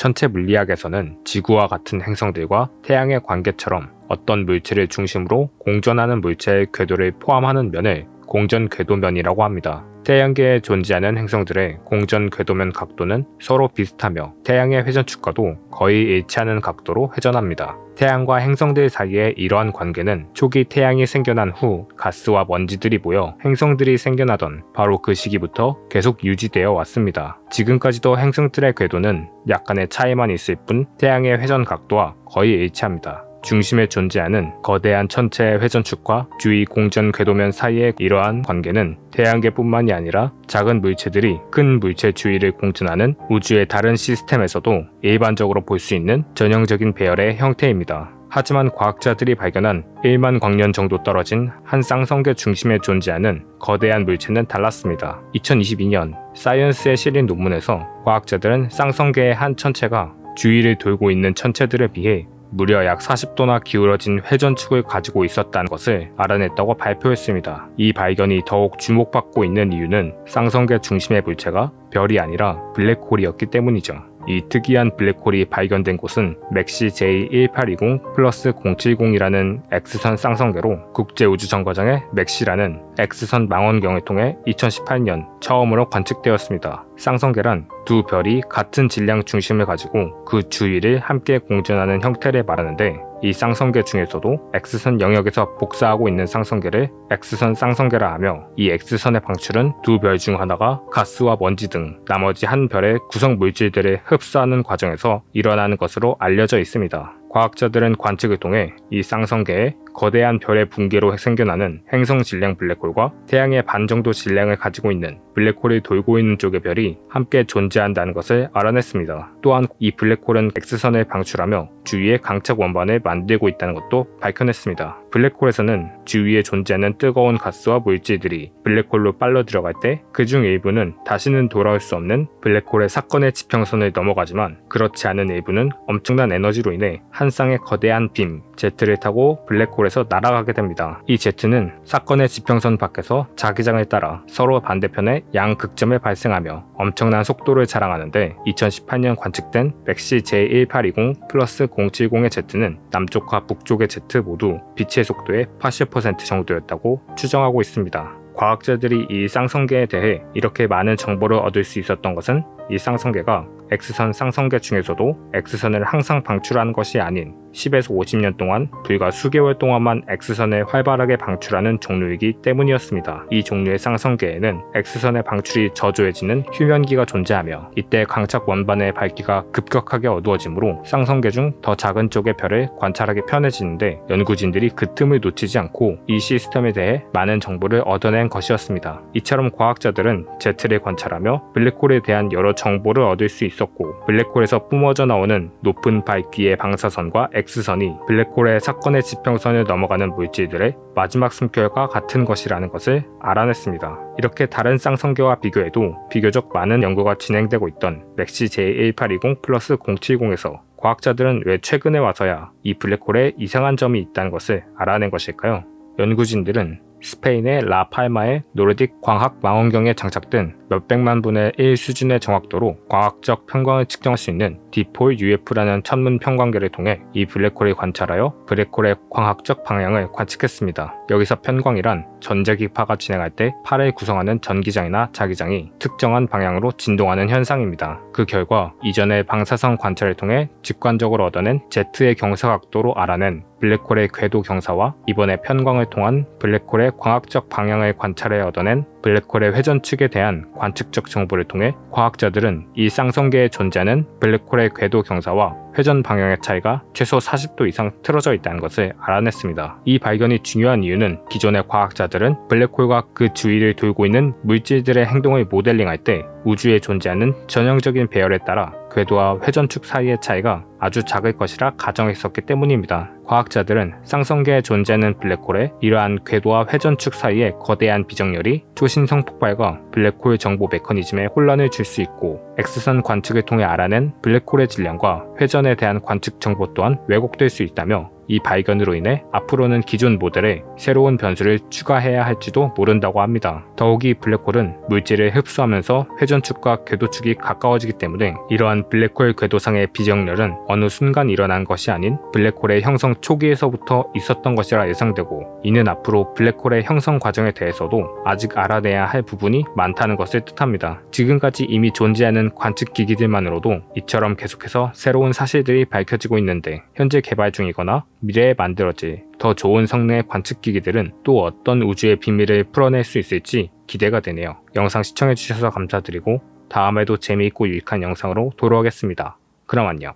천체 물리학에서는 지구와 같은 행성들과 태양의 관계처럼 어떤 물체를 중심으로 공전하는 물체의 궤도를 포함하는 면을 공전 궤도면이라고 합니다. 태양계에 존재하는 행성들의 공전 궤도면 각도는 서로 비슷하며 태양의 회전축과도 거의 일치하는 각도로 회전합니다. 태양과 행성들 사이의 이러한 관계는 초기 태양이 생겨난 후 가스와 먼지들이 모여 행성들이 생겨나던 바로 그 시기부터 계속 유지되어 왔습니다. 지금까지도 행성들의 궤도는 약간의 차이만 있을 뿐 태양의 회전 각도와 거의 일치합니다. 중심에 존재하는 거대한 천체의 회전축과 주위 공전 궤도면 사이의 이러한 관계는 태양계뿐만이 아니라 작은 물체들이 큰 물체 주위를 공전하는 우주의 다른 시스템에서도 일반적으로 볼 수 있는 전형적인 배열의 형태입니다. 하지만 과학자들이 발견한 1만 광년 정도 떨어진 한 쌍성계 중심에 존재하는 거대한 물체는 달랐습니다. 2022년 사이언스에 실린 논문에서 과학자들은 쌍성계의 한 천체가 주위를 돌고 있는 천체들에 비해 무려 약 40도나 기울어진 회전축을 가지고 있었다는 것을 알아냈다고 발표했습니다. 이 발견이 더욱 주목받고 있는 이유는 쌍성계 중심의 물체가 별이 아니라 블랙홀이었기 때문이죠. 이 특이한 블랙홀이 발견된 곳은 맥시 J1820 플러스 070이라는 X선 쌍성계로 국제우주정거장의 맥시라는 X선 망원경을 통해 2018년 처음으로 관측되었습니다. 쌍성계란 두 별이 같은 질량 중심을 가지고 그 주위를 함께 공전하는 형태를 말하는데, 이 쌍성계 중에서도 X선 영역에서 복사하고 있는 쌍성계를 X선 쌍성계라 하며, 이 X선의 방출은 두 별 중 하나가 가스와 먼지 등 나머지 한 별의 구성 물질들을 흡수하는 과정에서 일어나는 것으로 알려져 있습니다. 과학자들은 관측을 통해 이 쌍성계에 거대한 별의 붕괴로 생겨나는 행성 질량 블랙홀과 태양의 반 정도 질량을 가지고 있는 블랙홀이 돌고 있는 쪽의 별이 함께 존재한다는 것을 알아냈습니다. 또한 이 블랙홀은 X선을 방출하며 주위에 강착 원반을 만들고 있다는 것도 밝혀냈습니다. 블랙홀에서는 주위에 존재하는 뜨거운 가스와 물질들이 블랙홀로 빨려 들어갈 때 그중 일부는 다시는 돌아올 수 없는 블랙홀의 사건의 지평선을 넘어가지만, 그렇지 않은 일부는 엄청난 에너지로 인해 한 쌍의 거대한 빔, 제트를 타고 블랙홀에서 날아가게 됩니다. 이 제트는 사건의 지평선 밖에서 자기장을 따라 서로 반대편의 양극점에 발생하며 엄청난 속도를 자랑하는데, 2018년 관측된 맥시 J1820 플러스 070의 제트는 남쪽과 북쪽의 제트 모두 빛의 속도의 80% 정도였다고 추정하고 있습니다. 과학자들이 이 쌍성계에 대해 이렇게 많은 정보를 얻을 수 있었던 것은 이 쌍성계가 X선 쌍성계 중에서도 X선을 항상 방출하는 것이 아닌 10에서 50년 동안 불과 수개월 동안만 X선을 활발하게 방출하는 종류이기 때문이었습니다. 이 종류의 쌍성계에는 X선의 방출이 저조해지는 휴면기가 존재하며, 이때 강착 원반의 밝기가 급격하게 어두워지므로 쌍성계 중 더 작은 쪽의 별을 관찰하기 편해지는데, 연구진들이 그 틈을 놓치지 않고 이 시스템에 대해 많은 정보를 얻어낸 것이었습니다. 이처럼 과학자들은 제트를 관찰하며 블랙홀에 대한 여러 정보를 얻을 수 있었고, 블랙홀에서 뿜어져 나오는 높은 밝기의 방사선과 X선이 블랙홀의 사건의 지평선을 넘어가는 물질들의 마지막 숨결과 같은 것이라는 것을 알아냈습니다. 이렇게 다른 쌍성계와 비교해도 비교적 많은 연구가 진행되고 있던 맥시 J1820 플러스 070에서 과학자들은 왜 최근에 와서야 이 블랙홀에 이상한 점이 있다는 것을 알아낸 것일까요? 연구진들은 스페인의 라팔마의 노르딕 광학 망원경에 장착된 몇백만 분의 1 수준의 정확도로 과학적 편광을 측정할 수 있는 디폴 UF라는 천문 편광계를 통해 이 블랙홀을 관찰하여 블랙홀의 광학적 방향을 관측했습니다. 여기서 편광이란 전자기파가 진행할 때 팔을 구성하는 전기장이나 자기장이 특정한 방향으로 진동하는 현상입니다. 그 결과 이전의 방사선 관찰을 통해 직관적으로 얻어낸 Z의 경사각도로 알아낸 블랙홀의 궤도 경사와 이번에 편광을 통한 블랙홀의 광학적 방향을 관찰해 얻어낸 블랙홀의 회전축에 대한 관측적 정보를 통해 과학자들은 이 쌍성계에 존재하는 블랙홀의 궤도 경사와 회전 방향의 차이가 최소 40도 이상 틀어져 있다는 것을 알아냈습니다. 이 발견이 중요한 이유는 기존의 과학자들은 블랙홀과 그 주위를 돌고 있는 물질들의 행동을 모델링할 때 우주에 존재하는 전형적인 배열에 따라 궤도와 회전축 사이의 차이가 아주 작을 것이라 가정했었기 때문입니다. 과학자들은 쌍성계에 존재하는 블랙홀의 이러한 궤도와 회전축 사이의 거대한 비정렬이 초신성 폭발과 블랙홀 정보 메커니즘에 혼란을 줄 수 있고, X선 관측을 통해 알아낸 블랙홀의 질량과 회전에 대한 관측 정보 또한 왜곡될 수 있다며 이 발견으로 인해 앞으로는 기존 모델에 새로운 변수를 추가해야 할지도 모른다고 합니다. 더욱이 블랙홀은 물질을 흡수하면서 회전축과 궤도축이 가까워지기 때문에 이러한 블랙홀 궤도상의 비정렬은 어느 순간 일어난 것이 아닌 블랙홀의 형성 초기에서부터 있었던 것이라 예상되고, 이는 앞으로 블랙홀의 형성 과정에 대해서도 아직 알아내야 할 부분이 많다는 것을 뜻합니다. 지금까지 이미 존재하는 관측 기기들만으로도 이처럼 계속해서 새로운 사실들이 밝혀지고 있는데, 현재 개발 중이거나 미래에 만들어질 더 좋은 성능의 관측 기기들은 또 어떤 우주의 비밀을 풀어낼 수 있을지 기대가 되네요. 영상 시청해주셔서 감사드리고 다음에도 재미있고 유익한 영상으로 돌아오겠습니다. 그럼 안녕.